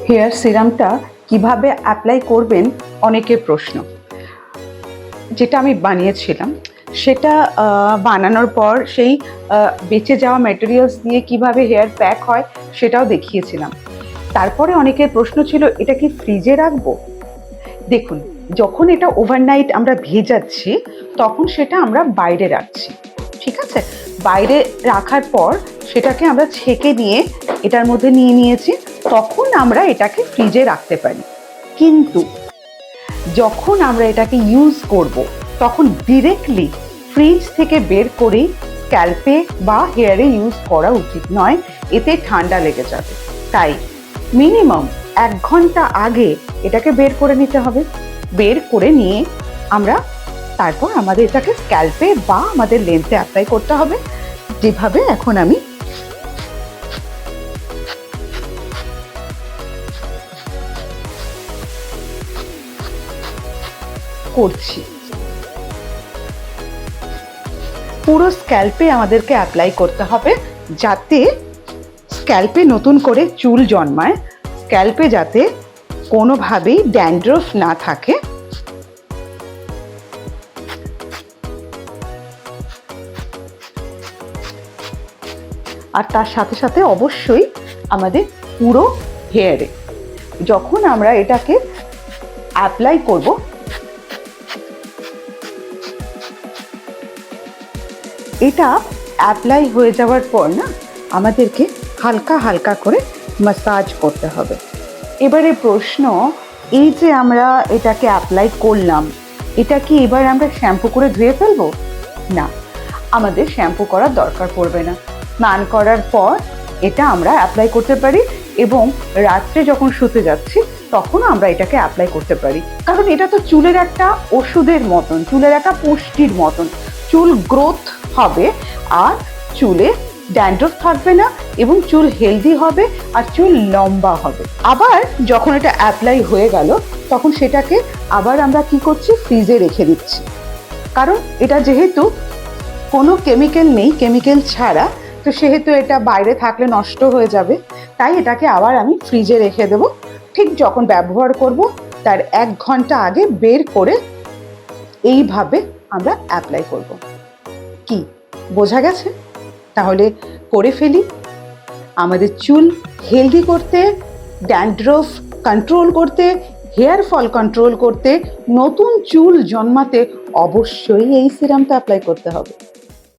Hair সিরামটা কিভাবে apply করবেন অনেকের প্রশ্ন। যেটা আমি বানিয়েছিলাম সেটা বানানোর পর সেই বেঁচে যাওয়া ম্যাটেরিয়ালস দিয়ে কিভাবে হেয়ার প্যাক হয় সেটাও দেখিয়েছিলাম। তারপরে অনেকের প্রশ্ন ছিল, এটা কি ফ্রিজে রাখবো? দেখুন, যখন এটা ওভারনাইট আমরা ভেজাচ্ছি তখন সেটা আমরা বাইরে রাখছি, ঠিক আছে? বাইরে রাখার পর সেটাকে আমরা ছেঁকে নিয়ে এটার মধ্যে নিয়ে নিয়েছি, তখন আমরা এটাকে ফ্রিজে রাখতে পারি। কিন্তু যখন আমরা এটাকে ইউজ করব তখন ডিরেক্টলি ফ্রিজ থেকে বের করেই স্ক্যাল্পে বা হেয়ারে ইউজ করা উচিত নয়, এতে ঠান্ডা লেগে যাবে। তাই মিনিমাম 1 ঘন্টা আগে এটাকে বের করে নিতে হবে। বের করে নিয়ে আমরা তারপর আমাদের এটাকে স্ক্যাল্পে বা আমাদের লেন্সে অ্যাপ্লাই করতে হবে, যেভাবে এখন আমি করছি। পুরো স্ক্যাল্পে আমাদেরকে অ্যাপ্লাই করতে হবে, যাতে স্ক্যাল্পে নতুন করে চুল জন্মায়, স্ক্যাল্পে যাতে কোনোভাবেই ড্যান্ড্রফ না থাকে। আর তার সাথে সাথে অবশ্যই আমাদের পুরো হেয়ারে যখন আমরা এটাকে অ্যাপ্লাই করব, এটা অ্যাপ্লাই হয়ে যাওয়ার পর না আমাদেরকে হালকা হালকা করে ম্যাসাজ করতে হবে। এবারে প্রশ্ন, এই যে আমরা এটাকে অ্যাপ্লাই করলাম, এটা কি এবার আমরা শ্যাম্পু করে ধুয়ে ফেলবো? না, আমাদের শ্যাম্পু করার দরকার পড়বে না। স্নান করার পর এটা আমরা অ্যাপ্লাই করতে পারি, এবং রাত্রে যখন শুতে যাচ্ছি তখনও আমরা এটাকে অ্যাপ্লাই করতে পারি। কারণ এটা তো চুলের একটা ওষুধের মতন, চুলের একটা পুষ্টির মতন। চুল গ্রোথ হবে, আর চুলে ড্যান্ড্রফ থাকবে না, এবং চুল হেলদি হবে, আর চুল লম্বা হবে। আবার যখন এটা অ্যাপ্লাই হয়ে গেল তখন সেটাকে আবার আমরা কি করছি, ফ্রিজে রেখে দিচ্ছি। কারণ এটা যেহেতু কোনো কেমিক্যাল নেই, কেমিক্যাল ছাড়া, তো সেহেতু এটা বাইরে থাকলে নষ্ট হয়ে যাবে। তাই এটাকে আবার আমি ফ্রিজে রেখে দেবো। ঠিক যখন ব্যবহার করব তার 1 ঘন্টা আগে বের করে এইভাবে আমরা অ্যাপ্লাই করব। কি বোঝা গেছে? তাহলে করে ফেলি। আমাদের চুল হেলদি করতে, ড্যান্ড্রফ কন্ট্রোল করতে, হেয়ার ফল কন্ট্রোল করতে, নতুন চুল জন্মাতে অবশ্যই এই সিরামটা অ্যাপ্লাই করতে হবে।